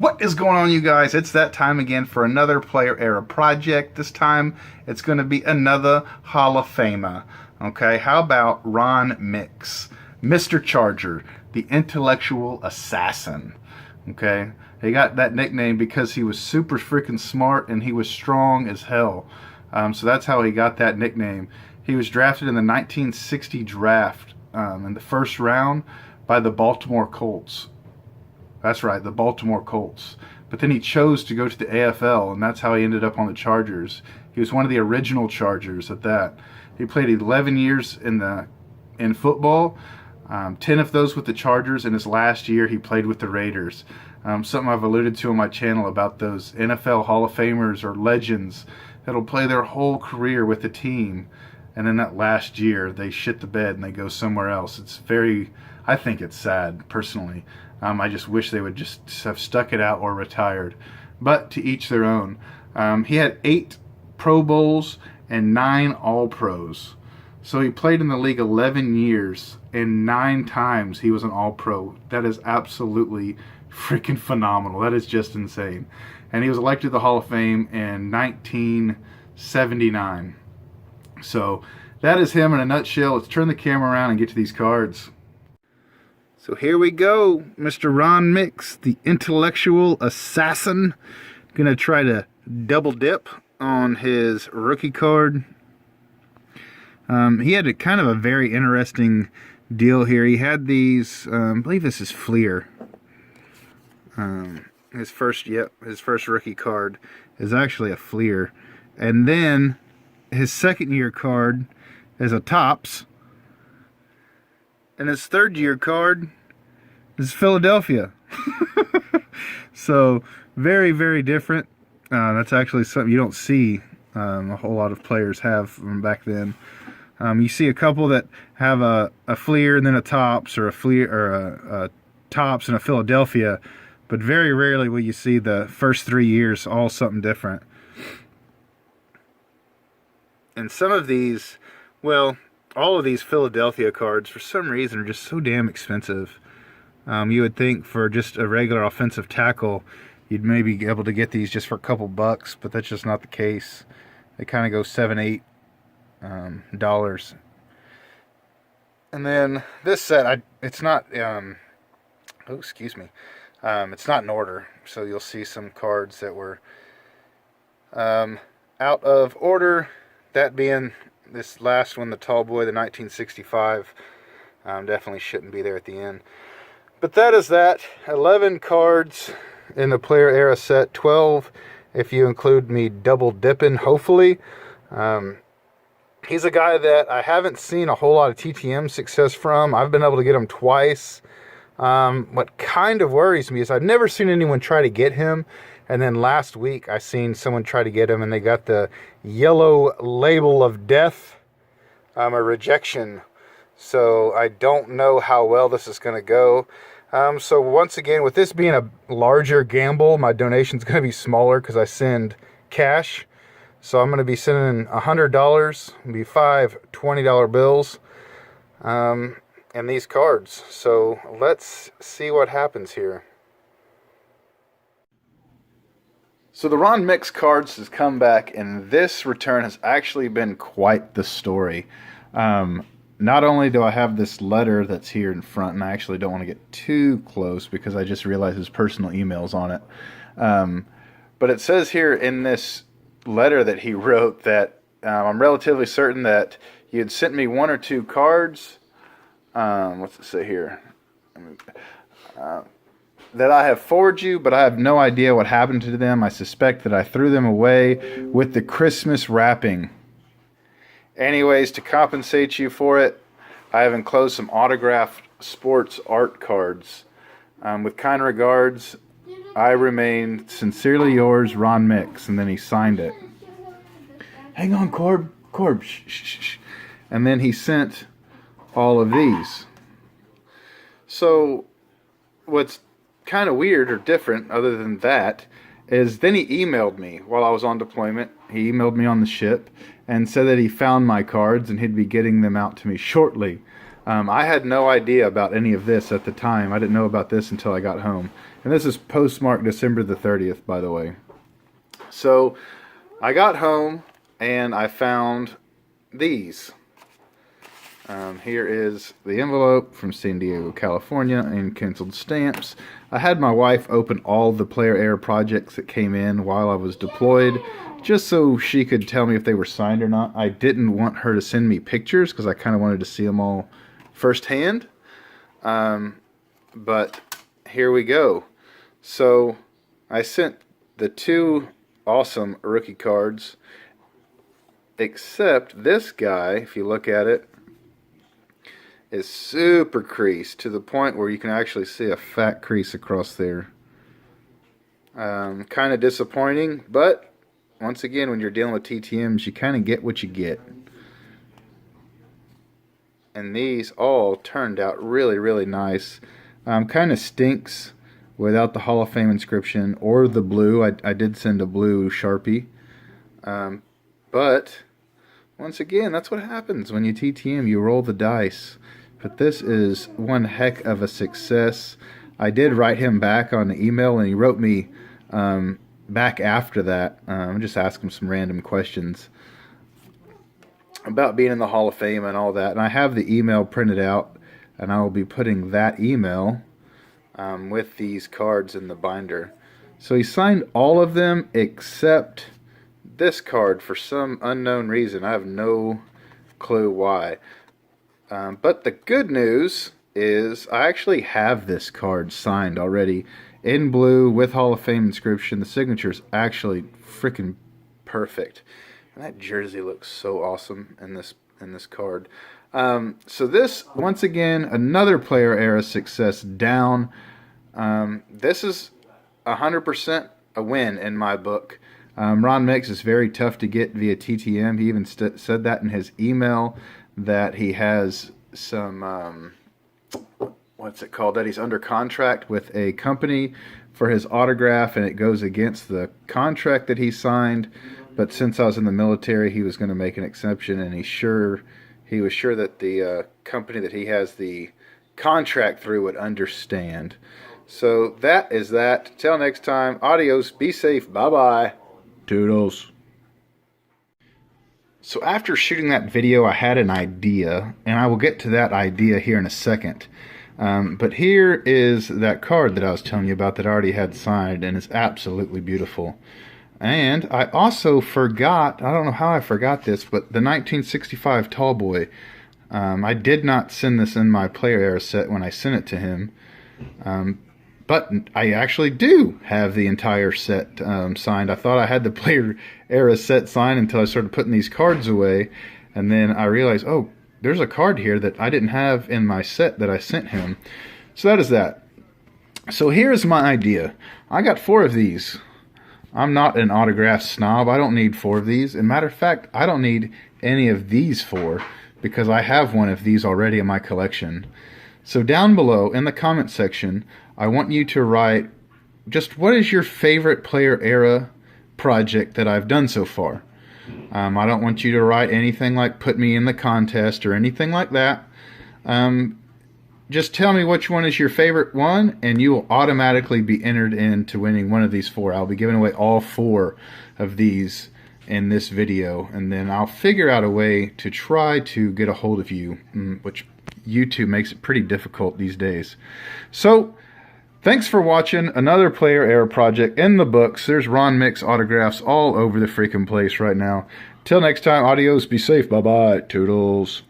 What is going on, you guys? It's that time again for another Player Era project. This time, it's going to be another Hall of Famer. Okay, how about Ron Mix, Mr. Charger, the intellectual assassin? Okay, he got that nickname because he was super freaking smart and he was strong as hell. So that's how he got that nickname. He was drafted in the 1960 draft in the first round by the Baltimore Colts. That's right, the Baltimore Colts. But then he chose to go to the AFL, and that's how he ended up on the Chargers. He was one of the original Chargers at that. He played 11 years in football, 10 of those with the Chargers. In his last year, he played with the Raiders. Something I've alluded to on my channel about those NFL Hall of Famers or legends that'll play their whole career with the team, and then that last year they shit the bed and they go somewhere else. I think it's sad, personally. I just wish they would just have stuck it out or retired. But to each their own. He had 8 Pro Bowls and 9 All-Pros. So he played in the league 11 years, and 9 times he was an All-Pro. That is absolutely freaking phenomenal. That is just insane. And he was elected to the Hall of Fame in 1979. So that is him in a nutshell. Let's turn the camera around and get to these cards. So here we go, Mr. Ron Mix, the intellectual assassin. Gonna try to double dip on his rookie card. He had a kind of a very interesting deal here. He had these, I believe this is Fleer. His first rookie card is actually a Fleer. And then his second year card is a Topps. And his third year card is Philadelphia. So very, very different. That's actually something you don't see a whole lot of players have from back then. You see a couple that have a Fleer and then a Topps, or a Fleer or a Topps and a Philadelphia, but very rarely will you see the first 3 years all something different. And some of these, well, all of these Philadelphia cards, for some reason, are just so damn expensive. You would think for just a regular offensive tackle, you'd maybe be able to get these just for a couple bucks, but that's just not the case. They kind of go $7, $8. And then this set, it's not, it's not in order. So you'll see some cards that were out of order. That being this last one, the tall boy, the 1965, definitely shouldn't be there at the end. But that is that. 11 cards in the Player Era set. 12 if you include me double dipping, hopefully. He's a guy that I haven't seen a whole lot of TTM success from. I've been able to get him twice. What kind of worries me is I've never seen anyone try to get him. And then last week I seen someone try to get him and they got the yellow label of death, a rejection. So I don't know how well this is going to go. So once again, with this being a larger gamble, my donation's going to be smaller because I send cash. So I'm going to be sending $100, it'll be 5 $20 bills, and these cards. So let's see what happens here. So the Ron Mix cards has come back, and this return has actually been quite the story. Not only do I have this letter that's here in front, and I actually don't want to get too close because I just realized his personal email's on it. But it says here in this letter that he wrote that I'm relatively certain that you had sent me 1 or 2 cards. What's it say here? That I have forwarded you, but I have no idea what happened to them. I suspect that I threw them away with the Christmas wrapping. Anyways, to compensate you for it, I have enclosed some autographed sports art cards. With kind regards, I remain sincerely yours, Ron Mix. And then he signed it. Hang on, Corb, shh, shh, shh. And then he sent all of these. So what's kind of weird or different other than that is then he emailed me while I was on deployment. He emailed me on the ship and said that he found my cards and he'd be getting them out to me shortly. I had no idea about any of this at the time. I didn't know about this until I got home. And this is postmarked December the 30th, by the way. So I got home and I found these. Here is the envelope from San Diego, California, and canceled stamps. I had my wife open all the player error projects that came in while I was deployed, just so she could tell me if they were signed or not. I didn't want her to send me pictures because I kind of wanted to see them all firsthand. But here we go. So I sent the 2 awesome rookie cards, except this guy, if you look at it, is super creased to the point where you can actually see a fat crease across there. Kind of disappointing, but once again, when you're dealing with TTMs, you kind of get what you get. And these all turned out really, really nice. Kind of stinks without the Hall of Fame inscription or the blue. I did send a blue Sharpie. But once again, that's what happens when you TTM. You roll the dice. But this is one heck of a success. I did write him back on the email, and he wrote me back after that. Just ask him some random questions about being in the Hall of Fame and all that. And I have the email printed out, and I will be putting that email with these cards in the binder. So he signed all of them except this card for some unknown reason. I have no clue why. But the good news is I actually have this card signed already in blue with Hall of Fame inscription. The signature is actually freaking perfect. And that jersey looks so awesome in this card. So this, once again, another player era success down. This is 100% a win in my book. Ron Mix is very tough to get via TTM. He even said that in his email, that he has some, what's it called, that he's under contract with a company for his autograph, and it goes against the contract that he signed. But since I was in the military, he was going to make an exception, and he was sure that the company that he has the contract through would understand. So that is that. Till next time, adios, be safe, bye-bye. Toodles. So after shooting that video, I had an idea, and I will get to that idea here in a second. But here is that card that I was telling you about that I already had signed, and it's absolutely beautiful. And I also forgot, I don't know how I forgot this, but the 1965 Tallboy. I did not send this in my player era set when I sent it to him. But I actually do have the entire set signed. I thought I had the player era set signed until I started putting these cards away. And then I realized, oh, there's a card here that I didn't have in my set that I sent him. So that is that. So here's my idea. I got 4 of these. I'm not an autograph snob. I don't need 4 of these. As a matter of fact, I don't need any of these 4 because I have one of these already in my collection. So down below in the comment section, I want you to write just what is your favorite player era project that I've done so far. I don't want you to write anything like put me in the contest or anything like that. Just tell me which one is your favorite one, and you will automatically be entered into winning one of these 4. I'll be giving away all 4 of these in this video, and then I'll figure out a way to try to get a hold of you, which YouTube makes it pretty difficult these days. So thanks for watching another player era project in the books. There's Ron Mix autographs all over the freaking place right now. Till next time, adios, be safe, bye-bye, toodles.